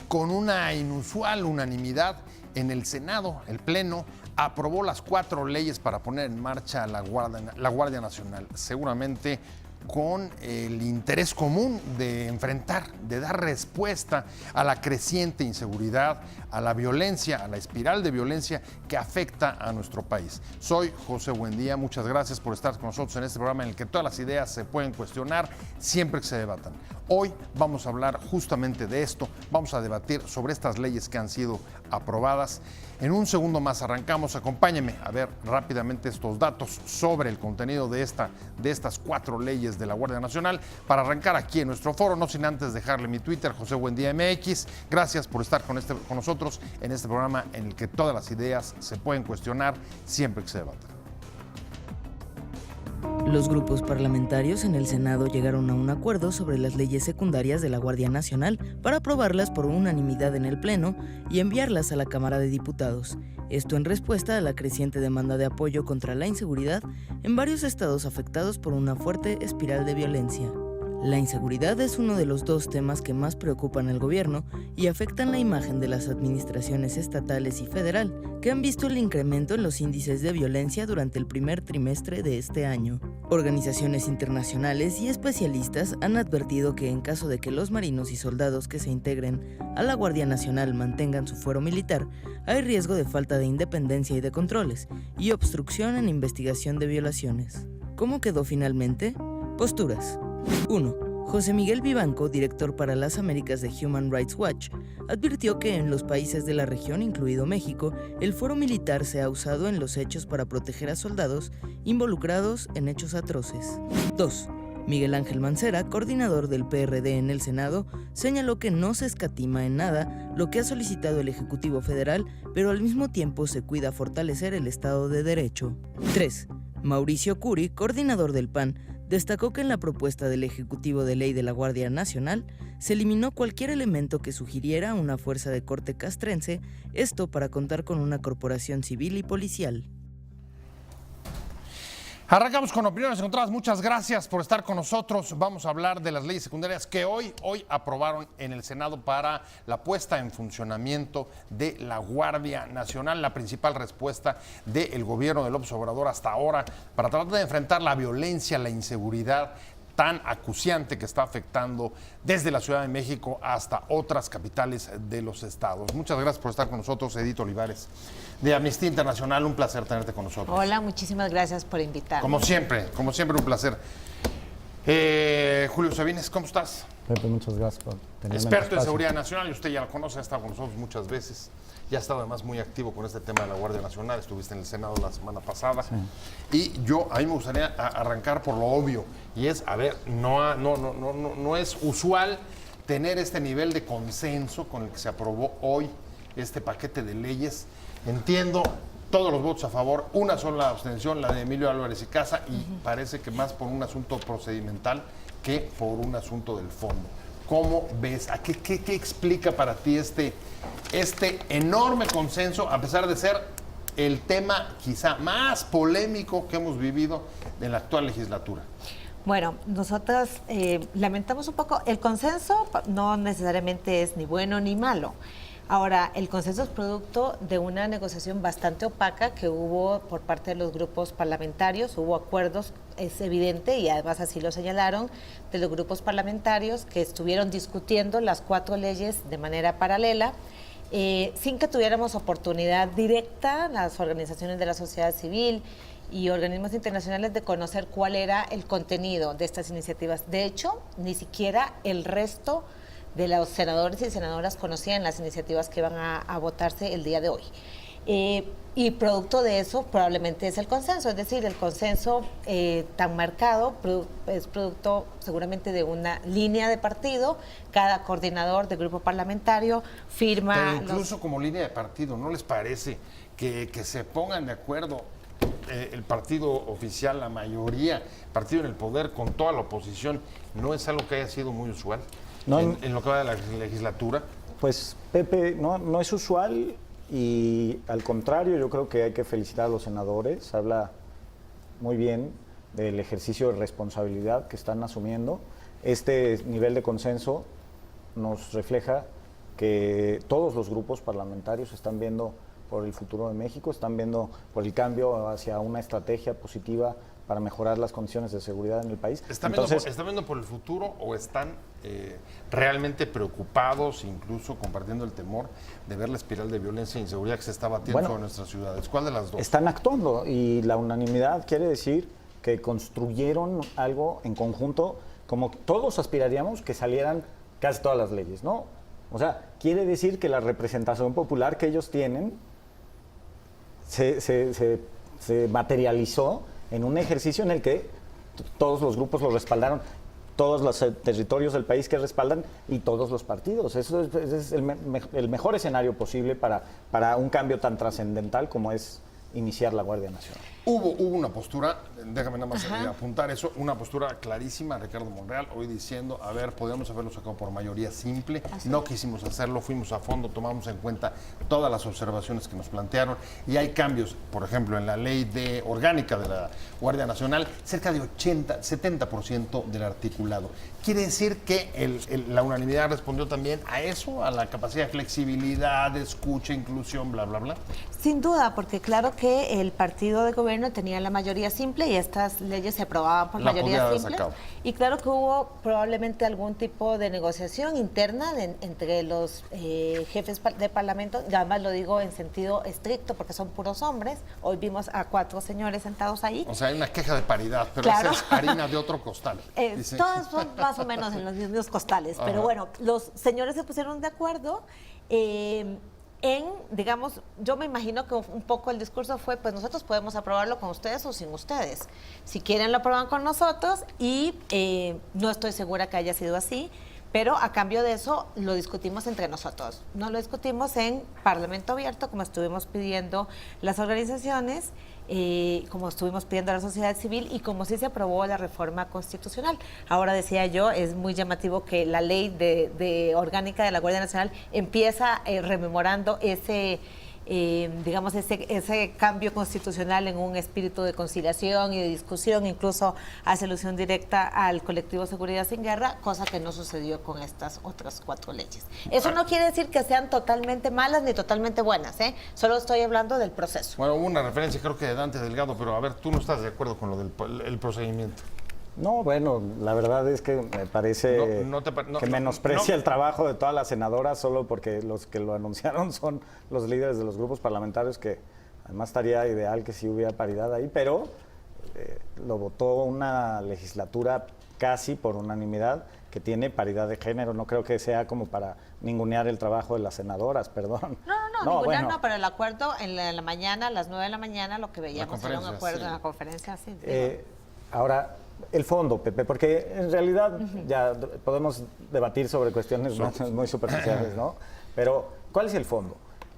con una inusual unanimidad en el Senado, el Pleno aprobó las 4 leyes para poner en marcha la Guardia Nacional, seguramente con el interés común de enfrentar, de dar respuesta a la creciente inseguridad, a la violencia, a la espiral de violencia que afecta a nuestro país. Soy José Buendía, muchas gracias por estar con nosotros en este programa en el que todas las ideas se pueden cuestionar siempre que se debatan. Hoy vamos a hablar justamente de esto, vamos a debatir sobre estas leyes que han sido aprobadas. En un segundo más arrancamos, acompáñenme a ver rápidamente estos datos sobre el contenido de estas 4 leyes de la Guardia Nacional para arrancar aquí en nuestro foro, no sin antes dejarle mi Twitter, José Buendía MX. Gracias por estar con nosotros en este programa en el que todas las ideas se pueden cuestionar siempre que se debatan. Los grupos parlamentarios en el Senado llegaron a un acuerdo sobre las leyes secundarias de la Guardia Nacional para aprobarlas por unanimidad en el Pleno y enviarlas a la Cámara de Diputados. Esto en respuesta a la creciente demanda de apoyo contra la inseguridad en varios estados afectados por una fuerte espiral de violencia. La inseguridad es uno de los 2 temas que más preocupan al gobierno y afectan la imagen de las administraciones estatales y federal, que han visto el incremento en los índices de violencia durante el primer trimestre de este año. Organizaciones internacionales y especialistas han advertido que en caso de que los marinos y soldados que se integren a la Guardia Nacional mantengan su fuero militar, hay riesgo de falta de independencia y de controles, y obstrucción en investigación de violaciones. ¿Cómo quedó finalmente? Posturas. 1. José Miguel Vivanco, director para las Américas de Human Rights Watch, advirtió que en los países de la región, incluido México, el fuero militar se ha usado en los hechos para proteger a soldados involucrados en hechos atroces. 2. Miguel Ángel Mancera, coordinador del PRD en el Senado, señaló que no se escatima en nada lo que ha solicitado el Ejecutivo Federal, pero al mismo tiempo se cuida fortalecer el Estado de Derecho. 3. Mauricio Curi, coordinador del PAN, destacó que en la propuesta del Ejecutivo de Ley de la Guardia Nacional se eliminó cualquier elemento que sugiriera una fuerza de corte castrense, esto para contar con una corporación civil y policial. Arrancamos con opiniones encontradas. Muchas gracias por estar con nosotros. Vamos a hablar de las leyes secundarias que hoy aprobaron en el Senado para la puesta en funcionamiento de la Guardia Nacional, la principal respuesta del gobierno de López Obrador hasta ahora para tratar de enfrentar la violencia, la inseguridad tan acuciante que está afectando desde la Ciudad de México hasta otras capitales de los estados. Muchas gracias por estar con nosotros, Edith Olivares, de Amnistía Internacional. Un placer tenerte con nosotros. Hola, muchísimas gracias por invitarme. Como siempre, un placer. Julio Sabines, ¿cómo estás? Pepe, muchas gracias por tenerme. Experto en seguridad nacional, y usted ya lo conoce, ha estado con nosotros muchas veces. Ya ha estado además muy activo con este tema de la Guardia Nacional, estuviste en el Senado la semana pasada. Sí. Y a mí me gustaría arrancar por lo obvio, y es, a ver, no es usual tener este nivel de consenso con el que se aprobó hoy este paquete de leyes. Entiendo todos los votos a favor, una sola abstención, la de Emilio Álvarez y Casa, y parece que más por un asunto procedimental que por un asunto del fondo. ¿Cómo ves? ¿Qué explica para ti este enorme consenso, a pesar de ser el tema quizá más polémico que hemos vivido en la actual legislatura? Bueno, nosotros lamentamos un poco, el consenso no necesariamente es ni bueno ni malo. Ahora, el consenso es producto de una negociación bastante opaca que hubo por parte de los grupos parlamentarios, hubo acuerdos, es evidente, y además así lo señalaron, de los grupos parlamentarios que estuvieron discutiendo las 4 leyes de manera paralela, sin que tuviéramos oportunidad directa, las organizaciones de la sociedad civil y organismos internacionales, de conocer cuál era el contenido de estas iniciativas. De hecho, ni siquiera el resto de los senadores y senadoras conocían las iniciativas que van a votarse el día de hoy. Y producto de eso probablemente es el consenso, es decir, el consenso tan marcado es producto seguramente de una línea de partido. Cada coordinador de grupo parlamentario firma. Pero incluso como línea de partido, ¿no les parece que se pongan de acuerdo el partido oficial, la mayoría, partido en el poder, con toda la oposición, no es algo que haya sido muy usual en lo que va de la legislatura? Pues, Pepe, no es usual, y al contrario, yo creo que hay que felicitar a los senadores. Habla muy bien del ejercicio de responsabilidad que están asumiendo. Este nivel de consenso nos refleja que todos los grupos parlamentarios están viendo por el futuro de México, están viendo por el cambio hacia una estrategia positiva para mejorar las condiciones de seguridad en el país. ¿Están viendo por el futuro o están realmente preocupados, incluso compartiendo el temor de ver la espiral de violencia e inseguridad que se está batiendo sobre nuestras ciudades? ¿Cuál de las dos? Están actuando y la unanimidad quiere decir que construyeron algo en conjunto, como todos aspiraríamos que salieran casi todas las leyes, ¿no? O sea, quiere decir que la representación popular que ellos tienen se materializó en un ejercicio en el que todos los grupos lo respaldaron, todos los territorios del país que respaldan y todos los partidos. Eso es el mejor escenario posible para un cambio tan trascendental como es iniciar la Guardia Nacional. Hubo una postura, déjame nada más apuntar eso, una postura clarísima, Ricardo Monreal, hoy diciendo, a ver, podríamos haberlo sacado por mayoría simple, no quisimos hacerlo, fuimos a fondo, tomamos en cuenta todas las observaciones que nos plantearon y hay cambios, por ejemplo, en la ley orgánica de la Guardia Nacional, cerca de 70% del articulado. Quiere decir que la unanimidad respondió también a eso, a la capacidad de flexibilidad, de escucha, inclusión, bla, bla, bla. Sin duda, porque claro que el partido de gobierno tenía la mayoría simple y estas leyes se aprobaban por mayoría simple. Y claro que hubo probablemente algún tipo de negociación interna entre los jefes de parlamento, y además lo digo en sentido estricto porque son puros hombres. Hoy vimos a 4 señores sentados ahí. O sea, hay una queja de paridad, pero esa es harina de otro costal. Todos son más o menos en los mismos costales, pero bueno, los señores se pusieron de acuerdo digamos, yo me imagino que un poco el discurso fue, pues nosotros podemos aprobarlo con ustedes o sin ustedes. Si quieren lo aprueban con nosotros y no estoy segura que haya sido así, pero a cambio de eso lo discutimos entre nosotros. No lo discutimos en Parlamento Abierto, como estuvimos pidiendo las organizaciones, como estuvimos pidiendo a la sociedad civil y como sí se aprobó la reforma constitucional. Ahora decía yo, es muy llamativo que la ley de orgánica de la Guardia Nacional empieza rememorando ese cambio constitucional en un espíritu de conciliación y de discusión, incluso hace alusión directa al colectivo Seguridad Sin Guerra, cosa que no sucedió con estas otras 4 leyes. Eso no quiere decir que sean totalmente malas ni totalmente buenas, solo estoy hablando del proceso. Bueno, hubo una referencia creo que de Dante Delgado, pero a ver, tú no estás de acuerdo con lo del procedimiento. No, bueno, la verdad es que me parece que menosprecia el trabajo de todas las senadoras solo porque los que lo anunciaron son los líderes de los grupos parlamentarios, que además estaría ideal que sí hubiera paridad ahí, pero lo votó una legislatura casi por unanimidad que tiene paridad de género. No creo que sea como para ningunear el trabajo de las senadoras, perdón. Ningunear no, pero el acuerdo en la mañana, a las 9 de la mañana, lo que veíamos era un acuerdo en la conferencia. Sí, ahora, el fondo, Pepe, porque en realidad ya podemos debatir sobre cuestiones muy superficiales, ¿no? Pero, ¿cuál es el fondo?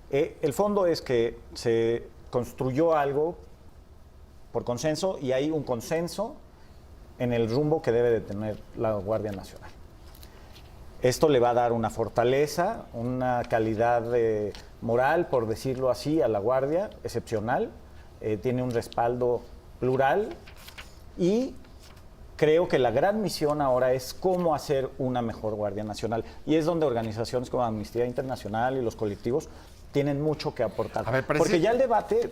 El fondo es que se construyó algo por consenso y hay un consenso en el rumbo que debe de tener la Guardia Nacional. Esto le va a dar una fortaleza, una calidad moral, por decirlo así, a la Guardia, excepcional, tiene un respaldo plural y creo que la gran misión ahora es cómo hacer una mejor Guardia Nacional. Y es donde organizaciones como Amnistía Internacional y los colectivos tienen mucho que aportar. A ver, porque ya el debate,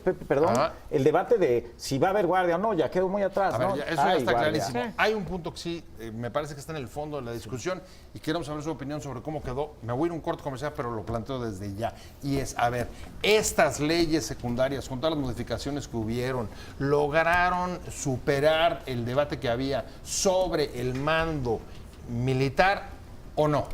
el debate de si va a haber guardia o no, ya quedó muy atrás. A ver, ¿no? Eso ya está clarísimo. Sí. Hay un punto que sí, me parece que está en el fondo de la discusión y queremos saber su opinión sobre cómo quedó. Me voy a ir a un corto comercial, pero lo planteo desde ya. Y es, a ver, estas leyes secundarias, con todas las modificaciones que hubieron, lograron superar el debate que había sobre el mando militar o no.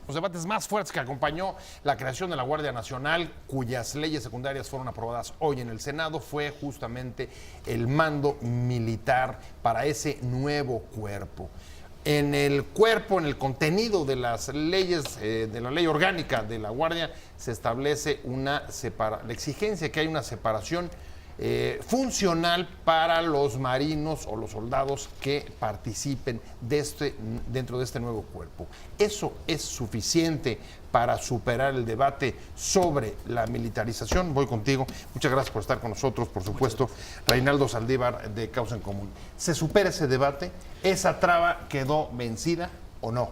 Los debates más fuertes que acompañó la creación de la Guardia Nacional, cuyas leyes secundarias fueron aprobadas hoy en el Senado, fue justamente el mando militar para ese nuevo cuerpo. En el cuerpo, en el contenido de las leyes, de la ley orgánica de la Guardia, se establece la exigencia que hay una separación funcional para los marinos o los soldados que participen dentro de este nuevo cuerpo. Eso es suficiente para superar el debate sobre la militarización. Voy contigo. Muchas gracias por estar con nosotros, por supuesto. Reinaldo Saldívar, de Causa en Común. ¿Se supera ese debate? ¿Esa traba quedó vencida o no?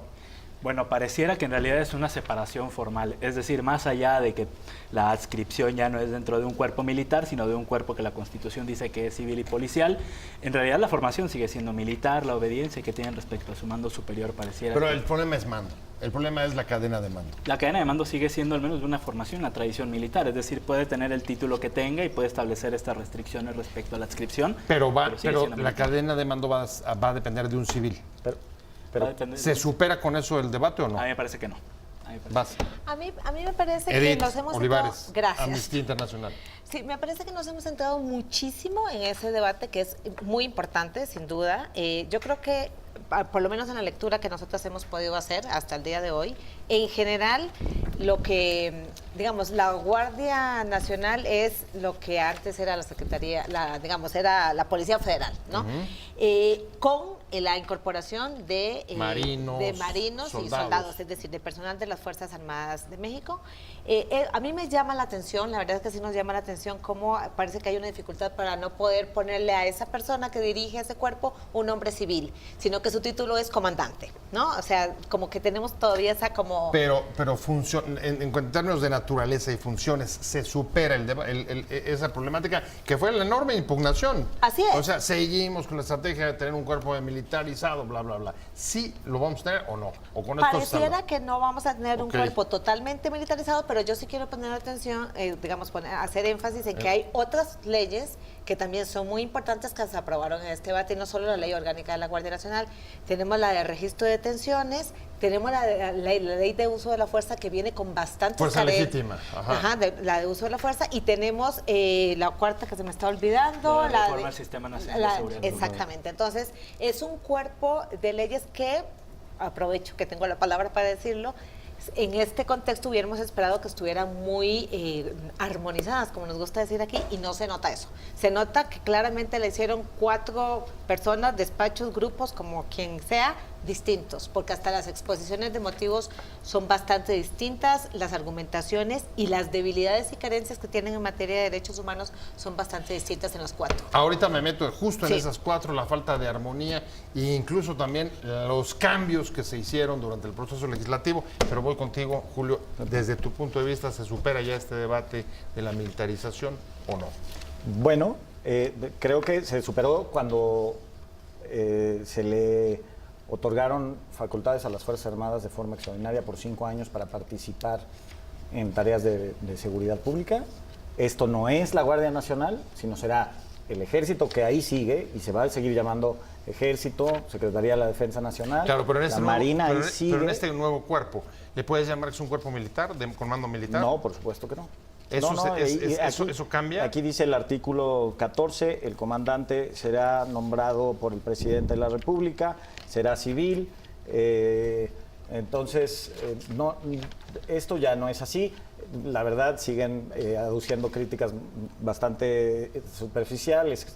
Bueno, pareciera que en realidad es una separación formal, es decir, más allá de que la adscripción ya no es dentro de un cuerpo militar, sino de un cuerpo que la Constitución dice que es civil y policial, en realidad la formación sigue siendo militar, la obediencia que tienen respecto a su mando superior pareciera. Pero que el problema es mando, el problema es la cadena de mando. la cadena de mando sigue siendo al menos de una formación, una tradición militar, es decir, puede tener el título que tenga y puede establecer estas restricciones respecto a la adscripción. Pero sigue siendo la militar. cadena de mando va a depender de un civil. Va a depender ¿Se supera con eso el debate o no? A mí me parece que no. A mí me parece Vas. A mí me parece Edith que nos hemos Olivares, centrado... Gracias. Amnistía Internacional. Sí, me parece que nos hemos centrado muchísimo en ese debate que es muy importante, sin duda. Yo creo que, por lo menos en la lectura que nosotros hemos podido hacer hasta el día de hoy, en general, lo que, digamos, la Guardia Nacional es lo que antes era la Secretaría, digamos, era la Policía Federal, ¿no? Con la incorporación de marinos y soldados, es decir, de personal de las Fuerzas Armadas de México. A mí me llama la atención, la verdad es que sí nos llama la atención cómo parece que hay una dificultad para no poder ponerle a esa persona que dirige ese cuerpo un nombre civil, sino que su título es comandante, ¿no? O sea, como que tenemos todavía esa como... Pero en términos de naturaleza y funciones, se supera esa problemática que fue la enorme impugnación. Así es. O sea, seguimos con la estrategia de tener un cuerpo militarizado, bla, bla, bla. ¿Sí lo vamos a tener o no? ¿O con esto Pareciera que no vamos a tener un Ok. cuerpo totalmente militarizado, pero yo sí quiero poner atención, digamos, hacer énfasis en que hay otras leyes que también son muy importantes que se aprobaron en este debate, y no solo la Ley Orgánica de la Guardia Nacional. Tenemos la de registro de detenciones, tenemos la ley de uso de la fuerza que viene con bastantes Fuerza legítima. Ajá. la de uso de la fuerza, y tenemos la cuarta que se me está olvidando, La reforma al Sistema Nacional de Seguridad. exactamente. Entonces, es un cuerpo de leyes que, aprovecho que tengo la palabra para decirlo, en este contexto hubiéramos esperado que estuvieran muy armonizadas, como nos gusta decir aquí, y no se nota eso. Se nota que claramente le hicieron 4 personas, despachos, grupos, como quien sea, distintos, porque hasta las exposiciones de motivos son bastante distintas, las argumentaciones y las debilidades y carencias que tienen en materia de derechos humanos son bastante distintas en las 4. Ahorita me meto justo en Sí. esas 4, la falta de armonía e incluso también los cambios que se hicieron durante el proceso legislativo. Pero voy contigo, Julio, desde tu punto de vista, ¿se supera ya este debate de la militarización o no? Bueno, creo que se superó cuando se le otorgaron facultades a las Fuerzas Armadas de forma extraordinaria por 5 años para participar en tareas de seguridad pública. Esto no es la Guardia Nacional, sino será el Ejército, que ahí sigue y se va a seguir llamando Ejército, Secretaría de la Defensa Nacional, Claro, pero en este la Marina ahí pero sigue. en este nuevo cuerpo, ¿le puedes llamar que es un cuerpo militar, con mando militar? No, por supuesto que no. ¿Eso, No, eso cambia? Aquí dice el artículo 14, el comandante será nombrado por el presidente de la República, será civil, entonces no, esto ya no es así. La verdad, siguen aduciendo críticas bastante superficiales.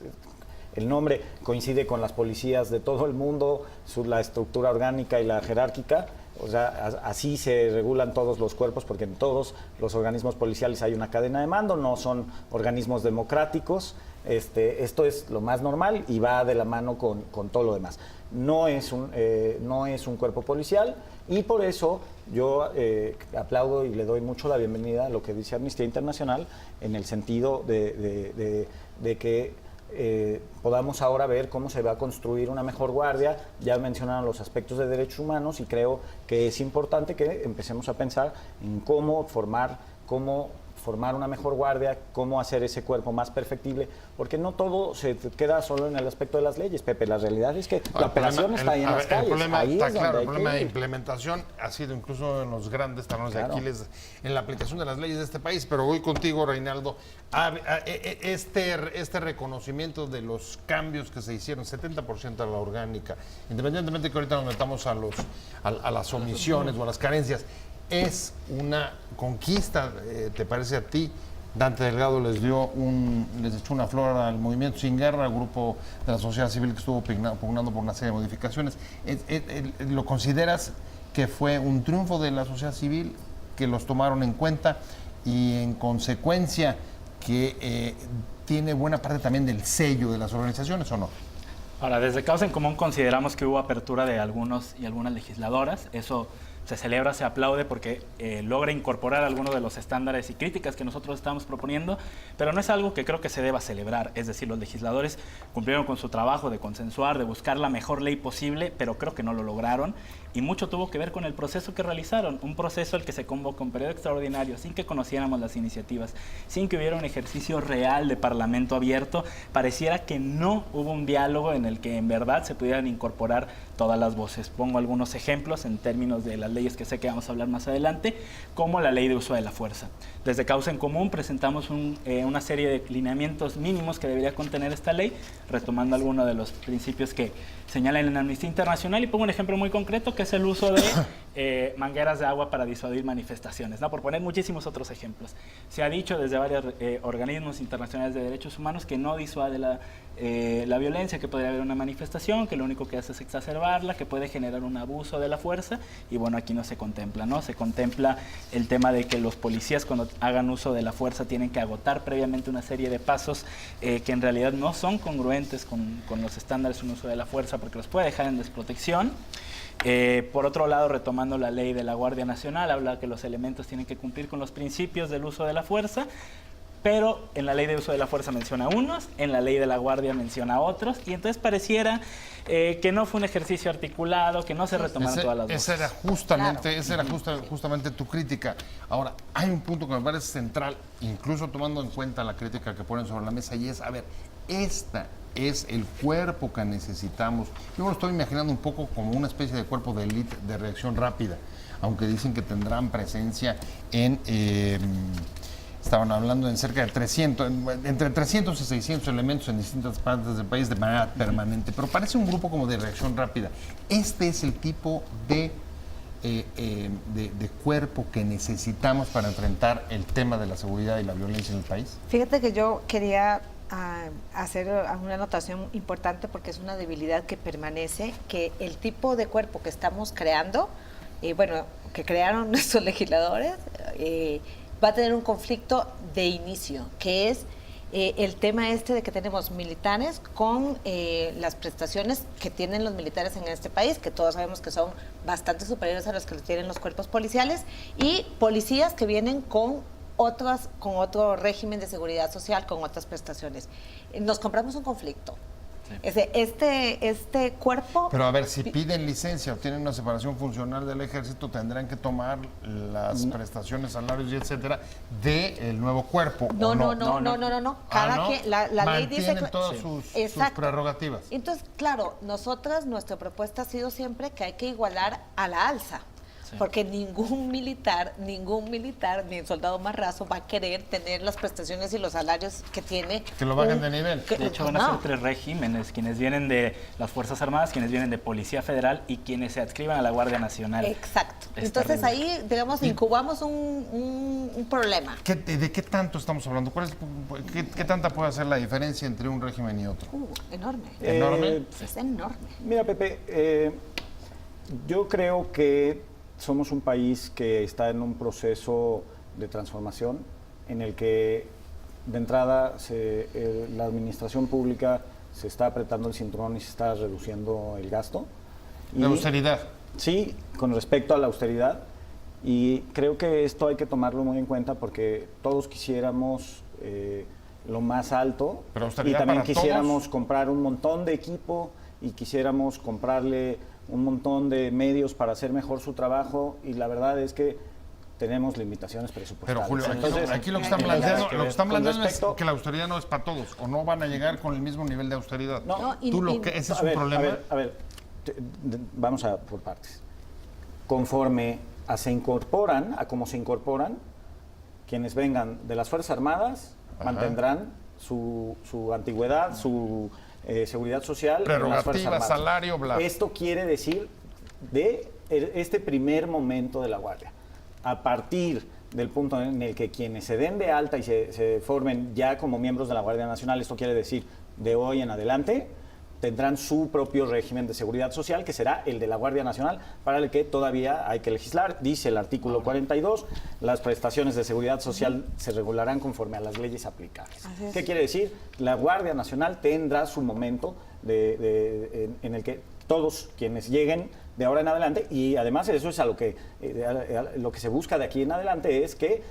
El nombre coincide con las policías de todo el mundo, la estructura orgánica y la jerárquica. O sea, así se regulan todos los cuerpos, porque en todos los organismos policiales hay una cadena de mando, no son organismos democráticos. Esto es lo más normal y va de la mano con todo lo demás. No es un cuerpo policial, y por eso yo aplaudo y le doy mucho la bienvenida a lo que dice Amnistía Internacional, en el sentido de que podamos ahora ver cómo se va a construir una mejor guardia. Ya mencionaron los aspectos de derechos humanos, y creo que es importante que empecemos a pensar en cómo formar una mejor guardia, cómo hacer ese cuerpo más perfectible, porque no todo se queda solo en el aspecto de las leyes, Pepe. La realidad es que la operación está ahí en las calles. El problema Ahí está es claro, donde el hay problema que de ir. implementación ha sido incluso en los grandes talones Claro. de Aquiles en la aplicación de las leyes de este país. Pero voy contigo, Reinaldo. Este reconocimiento de los cambios que se hicieron, 70% a la orgánica, independientemente que ahorita nos metamos a las omisiones o a las carencias, ¿es una conquista, te parece a ti? Dante Delgado les echó una flor al Movimiento Sin Guerra, al grupo de la sociedad civil que estuvo pugnando por una serie de modificaciones. ¿Lo consideras que fue un triunfo de la sociedad civil, que los tomaron en cuenta y en consecuencia que tiene buena parte también del sello de las organizaciones, o no? Ahora, desde Causa en Común consideramos que hubo apertura de algunos y algunas legisladoras. Eso se celebra, se aplaude porque logra incorporar algunos de los estándares y críticas que nosotros estamos proponiendo, pero no es algo que creo que se deba celebrar. Es decir, los legisladores cumplieron con su trabajo de consensuar, de buscar la mejor ley posible, pero creo que no lo lograron, y mucho tuvo que ver con el proceso que realizaron, un proceso al que se convocó un periodo extraordinario, sin que conociéramos las iniciativas, sin que hubiera un ejercicio real de parlamento abierto. Pareciera que no hubo un diálogo en el que en verdad se pudieran incorporar todas las voces. Pongo algunos ejemplos en términos de las leyes que sé que vamos a hablar más adelante, como la ley de uso de la fuerza. Desde Causa en Común presentamos una serie de lineamientos mínimos que debería contener esta ley, retomando algunos de los principios que señalan en Amnistía Internacional, y pongo un ejemplo muy concreto, que es el uso de mangueras de agua para disuadir manifestaciones, ¿no? Por poner muchísimos otros ejemplos. Se ha dicho desde varios organismos internacionales de derechos humanos que no disuade la violencia, que podría haber una manifestación, que lo único que hace es exacerbarla, que puede generar un abuso de la fuerza, y bueno, aquí no se contempla, ¿no? Se contempla el tema de que los policías, cuando hagan uso de la fuerza, tienen que agotar previamente una serie de pasos que en realidad no son congruentes con los estándares de un uso de la fuerza, porque los puede dejar en desprotección. Por otro lado, retomando la ley de la Guardia Nacional, habla que los elementos tienen que cumplir con los principios del uso de la fuerza, pero en la ley de uso de la fuerza menciona unos, en la ley de la Guardia menciona otros, y entonces pareciera que no fue un ejercicio articulado, que no se retomaron todas las voces. Esa era justamente tu crítica. Ahora, hay un punto que me parece central, incluso tomando en cuenta la crítica que ponen sobre la mesa, y es, a ver, esta es el cuerpo que necesitamos. Yo me lo estoy imaginando un poco como una especie de cuerpo de élite de reacción rápida, aunque dicen que tendrán presencia en... estaban hablando en cerca de 300, entre 300 y 600 elementos en distintas partes del país de manera permanente, pero parece un grupo como de reacción rápida. Este es el tipo de cuerpo que necesitamos para enfrentar el tema de la seguridad y la violencia en el país. Fíjate que yo quería hacer una anotación importante, porque es una debilidad que permanece, que el tipo de cuerpo que estamos creando, que crearon nuestros legisladores, va a tener un conflicto de inicio, que es el tema de que tenemos militares con las prestaciones que tienen los militares en este país, que todos sabemos que son bastante superiores a los que tienen los cuerpos policiales, y policías que vienen con otro régimen de seguridad social, con otras prestaciones. Nos compramos un conflicto. Sí. Este cuerpo... Pero a ver, si piden licencia o tienen una separación funcional del ejército, tendrán que tomar las prestaciones, salarios y etcétera del nuevo cuerpo. No. Cada la ley dice que todas sus prerrogativas. Entonces, claro, nuestra propuesta ha sido siempre que hay que igualar a la alza. Sí. Porque ningún militar, ni el soldado más raso va a querer tener las prestaciones y los salarios que tiene. Que lo bajen de nivel. De hecho, van a ser 3 regímenes: quienes vienen de las Fuerzas Armadas, quienes vienen de Policía Federal y quienes se adscriban a la Guardia Nacional. Exacto. Entonces ahí, digamos, incubamos un problema. ¿De qué tanto estamos hablando? ¿Qué tanta puede ser la diferencia entre un régimen y otro? Enorme. ¿Enorme? Es enorme. Mira, Pepe, yo creo que somos un país que está en un proceso de transformación en el que, de entrada, la administración pública se está apretando el cinturón y se está reduciendo el gasto. ¿La austeridad? Sí, con respecto a la austeridad. Y creo que esto hay que tomarlo muy en cuenta, porque todos quisiéramos lo más alto, y también quisiéramos comprar un montón de equipo y quisiéramos comprarle un montón de medios para hacer mejor su trabajo, y la verdad es que tenemos limitaciones presupuestarias. Pero Julio, aquí lo que están planteando es que la austeridad no es para todos, o no van a llegar con el mismo nivel de austeridad. Ese es un problema. A ver, vamos por partes. Conforme a cómo se incorporan, quienes vengan de las Fuerzas Armadas mantendrán su antigüedad, su seguridad social, prerrogativa, salario, bla. Esto quiere decir de este primer momento de la Guardia. A partir del punto en el que quienes se den de alta y se formen ya como miembros de la Guardia Nacional, esto quiere decir de hoy en adelante, tendrán su propio régimen de seguridad social, que será el de la Guardia Nacional, para el que todavía hay que legislar. Dice el artículo 42, las prestaciones de seguridad social se regularán conforme a las leyes aplicables. ¿Qué quiere decir? La Guardia Nacional tendrá su momento en el que todos quienes lleguen de ahora en adelante, y además eso es a lo que se busca de aquí en adelante, es que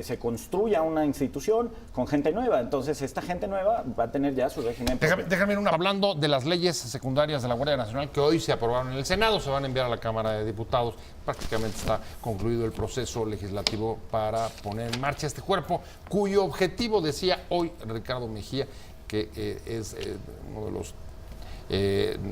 se construya una institución con gente nueva. Entonces, esta gente nueva va a tener ya su régimen propio. Déjame hablando de las leyes secundarias de la Guardia Nacional que hoy se aprobaron en el Senado, se van a enviar a la Cámara de Diputados. Prácticamente está concluido el proceso legislativo para poner en marcha este cuerpo, cuyo objetivo, decía hoy Ricardo Mejía, que es uno de los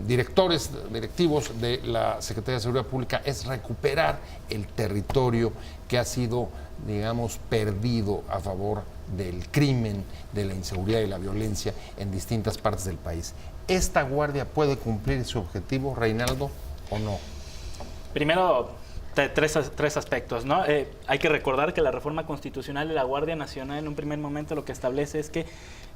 directivos de la Secretaría de Seguridad Pública, es recuperar el territorio que ha sido, digamos, perdido a favor del crimen, de la inseguridad y la violencia en distintas partes del país. ¿Esta guardia puede cumplir su objetivo, Reinaldo, o no? Primero, tres aspectos, ¿no? Hay que recordar que la reforma constitucional de la Guardia Nacional en un primer momento lo que establece es que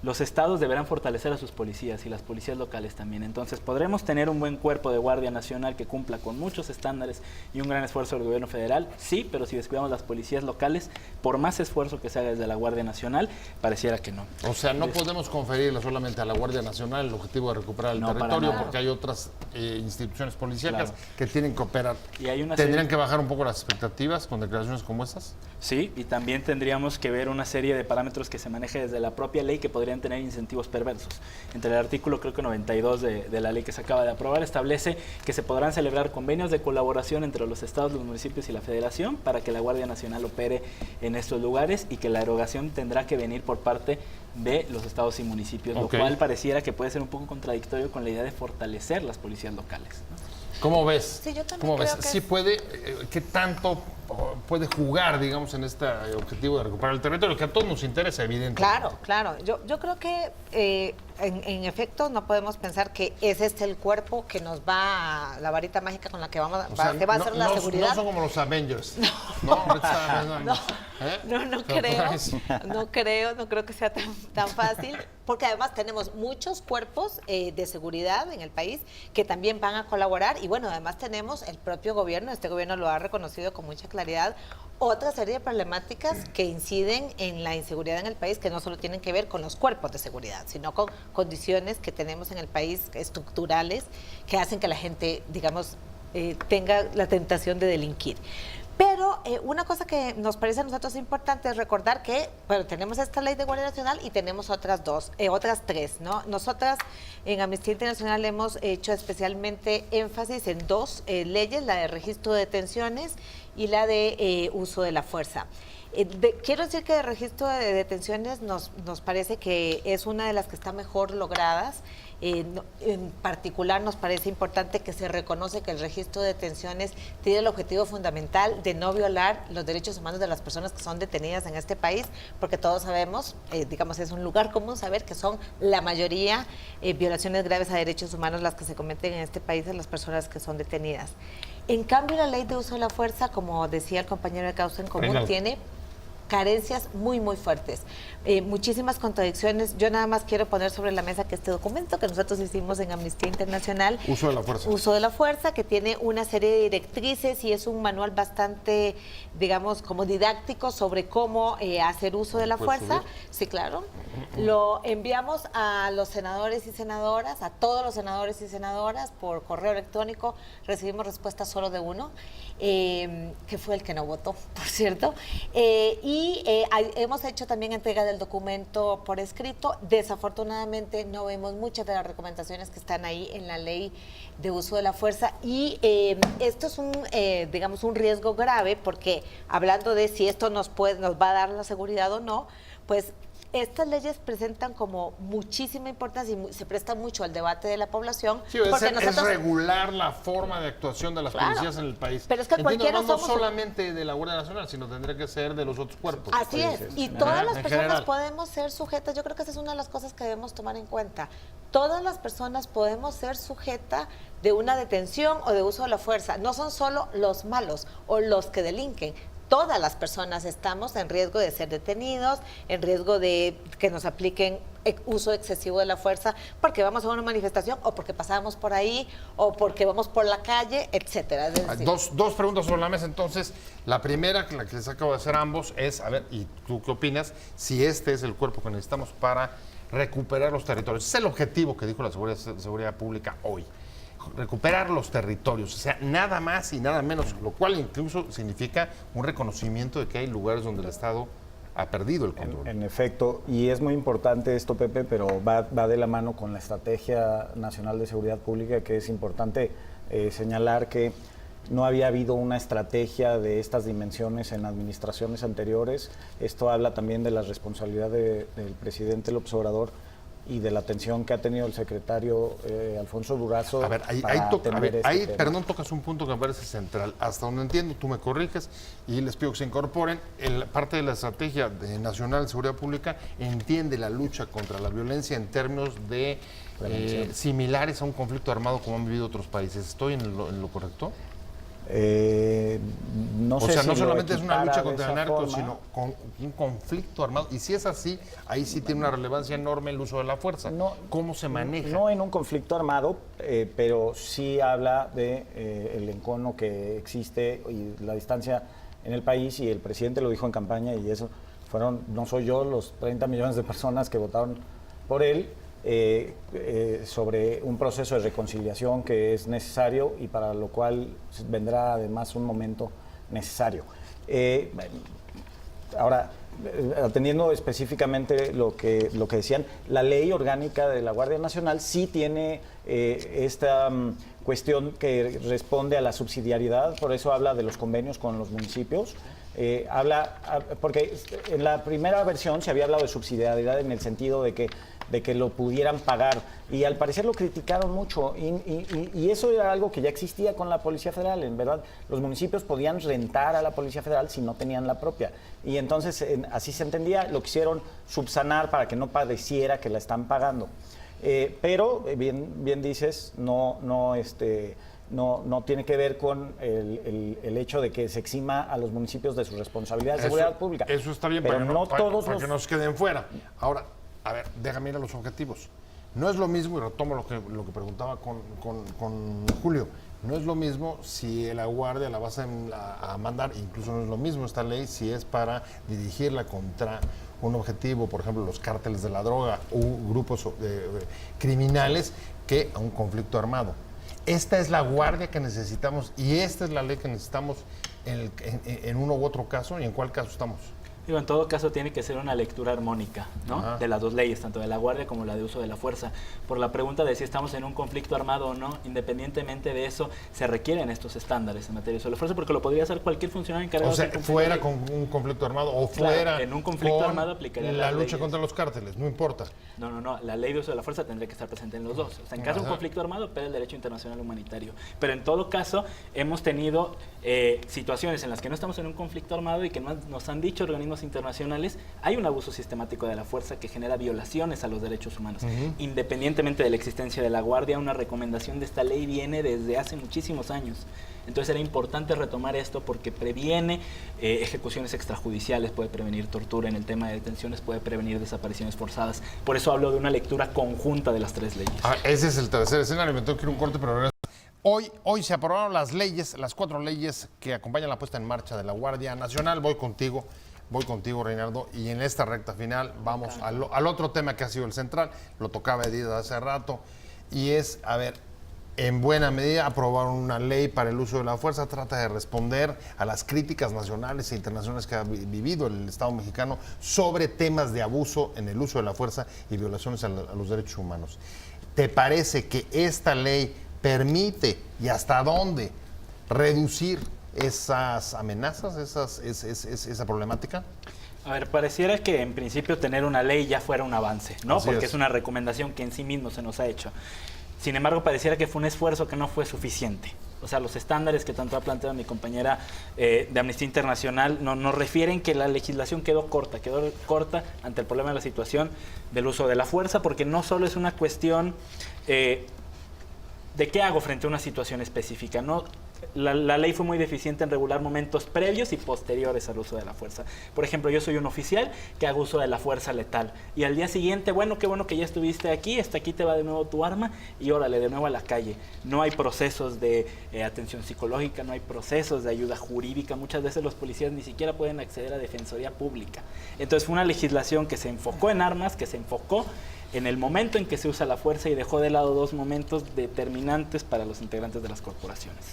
los estados deberán fortalecer a sus policías y las policías locales también. Entonces, ¿podremos tener un buen cuerpo de Guardia Nacional que cumpla con muchos estándares y un gran esfuerzo del gobierno federal? Sí, pero si descuidamos las policías locales, por más esfuerzo que se haga desde la Guardia Nacional, pareciera que no. O sea, no podemos conferirle solamente a la Guardia Nacional el objetivo de recuperar el territorio, porque hay otras instituciones policíacas que tienen que operar. Y hay ¿Tendrían que bajar un poco las expectativas con declaraciones como estas? Sí, y también tendríamos que ver una serie de parámetros que se maneje desde la propia ley que podrían tener incentivos perversos. Entre el artículo, creo que 92 de la ley que se acaba de aprobar, establece que se podrán celebrar convenios de colaboración entre los estados, los municipios y la federación para que la Guardia Nacional opere en estos lugares, y que la erogación tendrá que venir por parte de los estados y municipios, lo cual pareciera que puede ser un poco contradictorio con la idea de fortalecer las policías locales, ¿no? ¿Cómo ves? Sí, yo también ¿Cómo ves? creo que ¿Sí puede, qué tanto puede jugar, digamos, en este objetivo de recuperar el territorio, que a todos nos interesa, evidentemente? Claro. Yo creo que en efecto no podemos pensar que es este el cuerpo que nos va a la varita mágica con la que vamos que va a ser la seguridad. No son como los Avengers. No creo que sea tan fácil, porque además tenemos muchos cuerpos de seguridad en el país que también van a colaborar, y bueno, además tenemos el propio gobierno, este gobierno lo ha reconocido con mucha claridad, otra serie de problemáticas que inciden en la inseguridad en el país, que no solo tienen que ver con los cuerpos de seguridad, sino con condiciones que tenemos en el país estructurales que hacen que la gente, digamos, tenga la tentación de delinquir. Pero una cosa que nos parece a nosotros importante es recordar que, bueno, tenemos esta ley de Guardia Nacional y tenemos otras tres, ¿no? Nosotras en Amnistía Internacional hemos hecho especialmente énfasis en dos leyes, la de registro de detenciones y la de uso de la fuerza. Quiero decir que el registro de detenciones nos parece que es una de las que está mejor logradas. En particular nos parece importante que se reconoce que el registro de detenciones tiene el objetivo fundamental de no violar los derechos humanos de las personas que son detenidas en este país, porque todos sabemos, digamos, es un lugar común saber que son la mayoría violaciones graves a derechos humanos las que se cometen en este país de las personas que son detenidas. En cambio, la ley de uso de la fuerza, como decía el compañero de Causa en Común, tiene carencias muy fuertes, muchísimas contradicciones. Yo nada más quiero poner sobre la mesa que este documento que nosotros hicimos en Amnistía Internacional, Uso de la fuerza, que tiene una serie de directrices y es un manual bastante, digamos, como didáctico sobre cómo hacer uso de la fuerza. Sí, claro. Lo enviamos a los senadores y senadoras, a todos los senadores y senadoras por correo electrónico. Recibimos respuesta solo de uno, que fue el que no votó, por cierto. Hemos hecho también entrega del documento por escrito. Desafortunadamente no vemos muchas de las recomendaciones que están ahí en la ley de uso de la fuerza, y esto es digamos, un riesgo grave, porque hablando de si esto nos va a dar la seguridad o no, pues estas leyes presentan como muchísima importancia y se presta mucho al debate de la población. Sí, es regular la forma de actuación de las policías en el país. Pero es que cualquiera no solamente de la Guardia Nacional, sino tendría que ser de los otros cuerpos. Así es, y todas las personas podemos ser sujetas. Yo creo que esa es una de las cosas que debemos tomar en cuenta. Todas las personas podemos ser sujetas de una detención o de uso de la fuerza. No son solo los malos o los que delinquen. Todas las personas estamos en riesgo de ser detenidos, en riesgo de que nos apliquen uso excesivo de la fuerza, porque vamos a una manifestación o porque pasamos por ahí o porque vamos por la calle, etcétera. Dos preguntas sobre la mesa, entonces. La primera, la que les acabo de hacer ambos, es, a ver, ¿y tú qué opinas? Si este es el cuerpo que necesitamos para recuperar los territorios. Es el objetivo que dijo la Seguridad Pública hoy. recuperar los territorios, o sea, nada más y nada menos, lo cual incluso significa un reconocimiento de que hay lugares donde el Estado ha perdido el control. En efecto, y es muy importante esto, Pepe, pero va de la mano con la Estrategia Nacional de Seguridad Pública, que es importante señalar que no había habido una estrategia de estas dimensiones en administraciones anteriores. Esto habla también de la responsabilidad del presidente López Obrador y de la atención que ha tenido el secretario Alfonso Durazo. A ver, perdón, tocas un punto que me parece central. Hasta donde entiendo, tú me corriges y les pido que se incorporen. Parte de la Estrategia Nacional de Seguridad Pública entiende la lucha contra la violencia en términos de similares a un conflicto armado como han vivido otros países. ¿Estoy en lo correcto? No sé si no solamente es una lucha de contra el esa narco, forma, sino con un conflicto armado. Y si es así, ahí sí tiene una relevancia enorme el uso de la fuerza. ¿Cómo se maneja? No en un conflicto armado, pero sí habla de el encono que existe y la distancia en el país, y el presidente lo dijo en campaña, y eso fueron, no soy yo, los 30 millones de personas que votaron por él, sobre un proceso de reconciliación que es necesario y para lo cual vendrá además un momento necesario. Ahora, atendiendo específicamente lo que decían, la ley orgánica de la Guardia Nacional sí tiene esta cuestión que responde a la subsidiariedad, por eso habla de los convenios con los municipios. Porque en la primera versión se había hablado de subsidiariedad en el sentido de que lo pudieran pagar, y al parecer lo criticaron mucho, y eso era algo que ya existía con la Policía Federal. En verdad, los municipios podían rentar a la Policía Federal si no tenían la propia, y entonces así se entendía. Lo quisieron subsanar para que no padeciera que la están pagando, pero bien dices, no tiene que ver con el hecho de que se exima a los municipios de su responsabilidad de seguridad pública. Eso está bien, pero para que no se queden fuera. Ahora, a ver, déjame ir a los objetivos. No es lo mismo, y retomo lo que preguntaba con Julio, no es lo mismo si la Guardia la vas a mandar, incluso no es lo mismo esta ley si es para dirigirla contra un objetivo, por ejemplo, los cárteles de la droga o grupos criminales, que a un conflicto armado. Esta es la Guardia que necesitamos y esta es la ley que necesitamos en uno u otro caso. ¿Y en cuál caso estamos? Digo, en todo caso tiene que ser una lectura armónica, ¿no? Ajá. De las dos leyes, tanto de la Guardia como la de uso de la fuerza. Por la pregunta de si estamos en un conflicto armado o no, independientemente de eso, se requieren estos estándares en materia de uso de la fuerza, porque lo podría hacer cualquier funcionario encargado. O sea, fuera con un conflicto armado o fuera, claro, en un conflicto con armado aplicaría la lucha leyes contra los cárteles, no importa. No, la ley de uso de la fuerza tendría que estar presente en los dos. O sea, en caso de un conflicto armado, pero el derecho internacional humanitario. Pero en todo caso, hemos tenido situaciones en las que no estamos en un conflicto armado y que nos han dicho organismos internacionales, hay un abuso sistemático de la fuerza que genera violaciones a los derechos humanos. Independientemente de la existencia de la Guardia, una recomendación de esta ley viene desde hace muchísimos años. Entonces era importante retomar esto porque previene ejecuciones extrajudiciales, puede prevenir tortura en el tema de detenciones, puede prevenir desapariciones forzadas. Por eso hablo de una lectura conjunta de las tres leyes. Ese es el tercer escenario, me tengo que ir a un corte, pero regreso. Hoy se aprobaron las leyes, las 4 leyes que acompañan la puesta en marcha de la Guardia Nacional. Voy contigo, Reinaldo, y en esta recta final vamos al otro tema que ha sido el central, lo tocaba Edith hace rato, y es, a ver, en buena medida aprobaron una ley para el uso de la fuerza, trata de responder a las críticas nacionales e internacionales que ha vivido el Estado mexicano sobre temas de abuso en el uso de la fuerza y violaciones a los derechos humanos. ¿Te parece que esta ley permite, y hasta dónde, reducir esas amenazas, esa problemática? A ver, pareciera que en principio tener una ley ya fuera un avance, ¿no? Así Porque es una recomendación que en sí mismo se nos ha hecho. Sin embargo, pareciera que fue un esfuerzo que no fue suficiente. O sea, los estándares que tanto ha planteado mi compañera de Amnistía Internacional nos refieren que la legislación quedó corta ante el problema de la situación del uso de la fuerza, porque no solo es una cuestión de qué hago frente a una situación específica, ¿no? la ley fue muy deficiente en regular momentos previos y posteriores al uso de la fuerza. Por ejemplo, yo soy un oficial que hago uso de la fuerza letal y al día siguiente, bueno, qué bueno que ya estuviste aquí, hasta aquí te va de nuevo tu arma y órale, de nuevo a la calle. No hay procesos de atención psicológica, no hay procesos de ayuda jurídica. Muchas veces los policías ni siquiera pueden acceder a defensoría pública. Entonces fue una legislación que se enfocó en armas, que se enfocó en el momento en que se usa la fuerza y dejó de lado dos momentos determinantes para los integrantes de las corporaciones.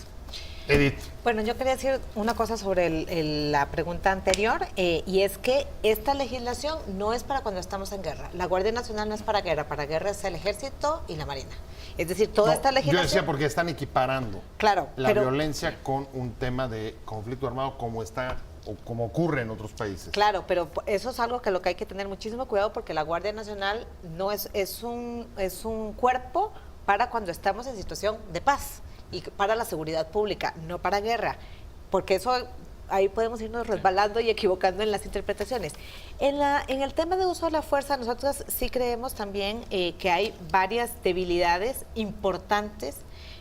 Edith. Bueno, yo quería decir una cosa sobre la pregunta anterior, y es que esta legislación no es para cuando estamos en guerra. La Guardia Nacional no es para guerra es el Ejército y la Marina. Es decir, toda esta legislación... Yo decía porque están equiparando claro, la violencia con un tema de conflicto armado como está o como ocurre en otros países. Claro, pero eso es algo que lo que hay que tener muchísimo cuidado porque la Guardia Nacional no es un cuerpo para cuando estamos en situación de paz y para la seguridad pública, no para guerra, porque eso ahí podemos irnos resbalando y equivocando en las interpretaciones. En el tema de uso de la fuerza, nosotros sí creemos también que hay varias debilidades importantes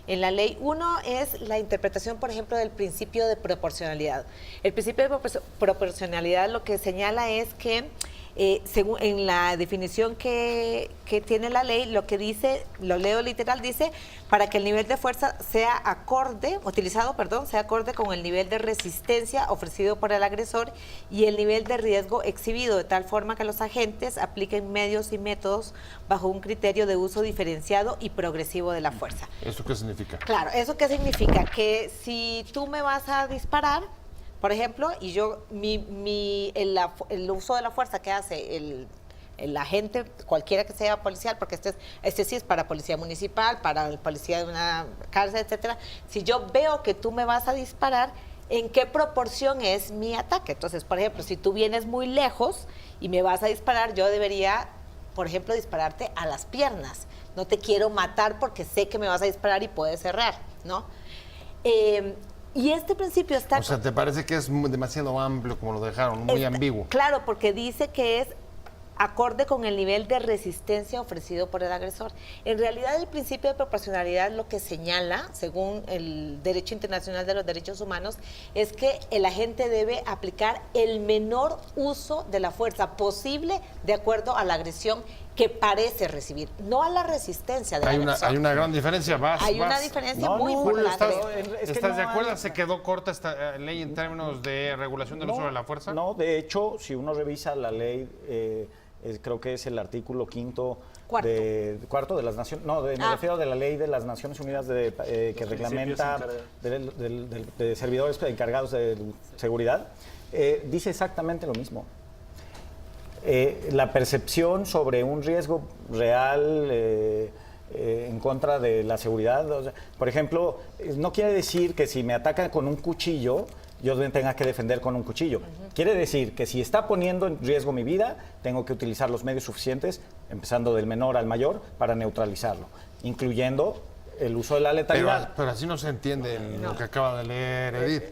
en la ley. Uno es la interpretación, por ejemplo, del principio de proporcionalidad. El principio de proporcionalidad lo que señala es que, según en la definición que tiene la ley, lo que dice, lo leo literal, dice, para que el nivel de fuerza sea acorde con el nivel de resistencia ofrecido por el agresor y el nivel de riesgo exhibido, de tal forma que los agentes apliquen medios y métodos bajo un criterio de uso diferenciado y progresivo de la fuerza. ¿Eso qué significa? Claro, ¿eso qué significa? Que si tú me vas a disparar, por ejemplo, y yo, el uso de la fuerza que hace el agente, cualquiera que sea policial, porque este sí es para policía municipal, para el policía de una cárcel, etcétera. Si yo veo que tú me vas a disparar, ¿en qué proporción es mi ataque? Entonces, por ejemplo, si tú vienes muy lejos y me vas a disparar, yo debería, por ejemplo, dispararte a las piernas. No te quiero matar porque sé que me vas a disparar y puedes errar, ¿no? Y este principio está... O sea, ¿te parece que es demasiado amplio como lo dejaron, muy ambiguo? Claro, porque dice que es acorde con el nivel de resistencia ofrecido por el agresor. En realidad, el principio de proporcionalidad lo que señala, según el Derecho Internacional de los Derechos Humanos, es que el agente debe aplicar el menor uso de la fuerza posible de acuerdo a la agresión que parece recibir, no a la resistencia del agresor. Hay una gran diferencia. Hay una diferencia muy Julio, importante. ¿estás de acuerdo? ¿Se quedó corta esta ley en términos de regulación del uso de la fuerza? No, de hecho, si uno revisa la ley, creo que es el artículo cuarto de las Naciones, me refiero de la ley de las Naciones Unidas que reglamenta de servidores encargados de seguridad, dice exactamente lo mismo. La percepción sobre un riesgo real en contra de la seguridad, o sea, por ejemplo, no quiere decir que si me atacan con un cuchillo, yo me tenga que defender con un cuchillo. Quiere decir que si está poniendo en riesgo mi vida, tengo que utilizar los medios suficientes, empezando del menor al mayor, para neutralizarlo, incluyendo el uso de la letalidad. Pero así no se entiende lo que acaba de leer Edith.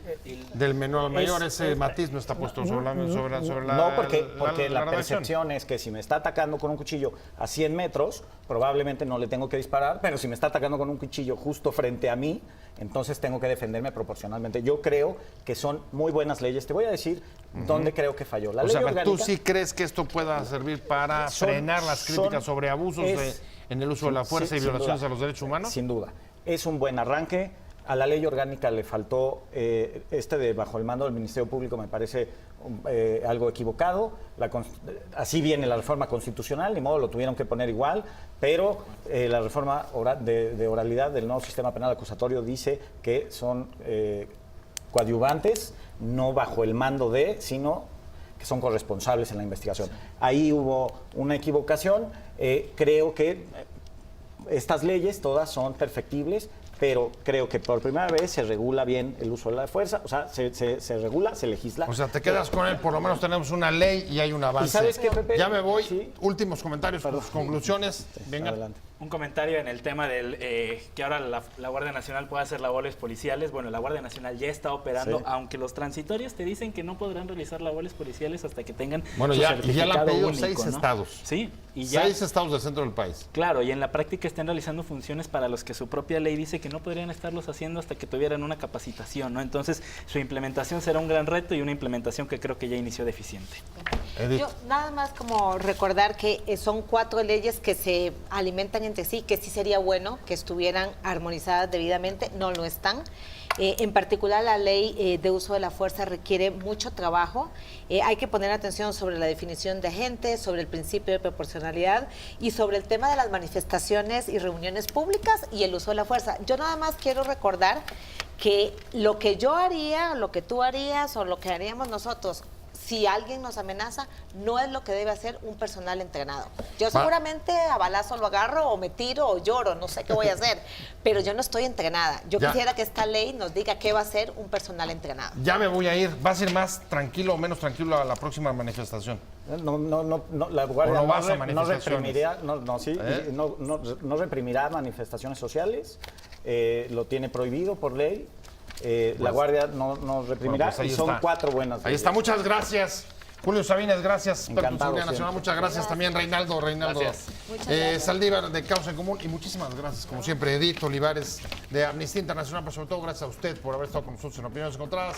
Del menor al mayor, ese matiz no está puesto sobre la No, porque la percepción es que si me está atacando con un cuchillo a 100 metros, probablemente no le tengo que disparar, pero si me está atacando con un cuchillo justo frente a mí, entonces tengo que defenderme proporcionalmente. Yo creo que son muy buenas leyes. Te voy a decir dónde creo que falló. La ley orgánica, ¿tú sí crees que esto pueda servir para frenar las críticas sobre abusos en el uso de la fuerza y violaciones a los derechos humanos? Sin duda. Es un buen arranque. A la ley orgánica le faltó de bajo el mando del Ministerio Público, me parece algo equivocado. Así viene la reforma constitucional, ni modo, lo tuvieron que poner igual, pero la reforma de oralidad del nuevo sistema penal acusatorio dice que son coadyuvantes, no bajo el mando sino que son corresponsables en la investigación. Ahí hubo una equivocación. Creo que estas leyes todas son perfectibles, pero creo que por primera vez se regula bien el uso de la fuerza, o sea, se regula, se legisla. O sea, te quedas con él, por lo menos tenemos una ley y hay un avance. ¿Y sabes qué, Pepe? Ya me voy. Sí. Últimos comentarios, conclusiones. Sí, venga. adelante. Un comentario en el tema del que ahora la Guardia Nacional puede hacer labores policiales. Bueno, la Guardia Nacional ya está operando, Sí. aunque los transitorios te dicen que no podrán realizar labores policiales hasta que tengan Bueno, su ya, y ya la han certificado pedido único, 6 ¿no? estados. Sí, y ya 6 estados del centro del país. claro, y en la práctica están realizando funciones para los que su propia ley dice que no podrían estarlos haciendo hasta que tuvieran una capacitación, ¿no? Entonces, su implementación será un gran reto y una implementación que creo que ya inició deficiente. Edith. Yo nada más como recordar que son 4 leyes que se alimentan entre sí, que sí sería bueno que estuvieran armonizadas debidamente, no lo están. En particular, la ley de uso de la fuerza requiere mucho trabajo. Hay que poner atención sobre la definición de agente, sobre el principio de proporcionalidad y sobre el tema de las manifestaciones y reuniones públicas y el uso de la fuerza. Yo nada más quiero recordar que lo que yo haría, lo que tú harías o lo que haríamos nosotros, si alguien nos amenaza, no es lo que debe hacer un personal entrenado. Yo seguramente a balazo lo agarro o me tiro o lloro, no sé qué voy a hacer, pero yo no estoy entrenada. Yo quisiera que esta ley nos diga qué va a hacer un personal entrenado. Ya me voy a ir. ¿Vas a ir más tranquilo o menos tranquilo a la próxima manifestación? No, la Guardia ¿O no vas a no manifestaciones? reprimirá, no reprimirá manifestaciones sociales, lo tiene prohibido por ley. La Guardia no reprimirá, Bueno, pues ahí y son está. 4 buenas. Ahí está, muchas gracias. Julio Sabines, gracias. Experto en Encantado seguridad nacional, siempre. muchas gracias. También Reinaldo. Gracias. Muchas gracias. Saldívar de Causa en Común y muchísimas gracias, como siempre, Edith Olivares de Amnistía Internacional, pero sobre todo gracias a usted por haber estado con nosotros en Opiniones Encontradas.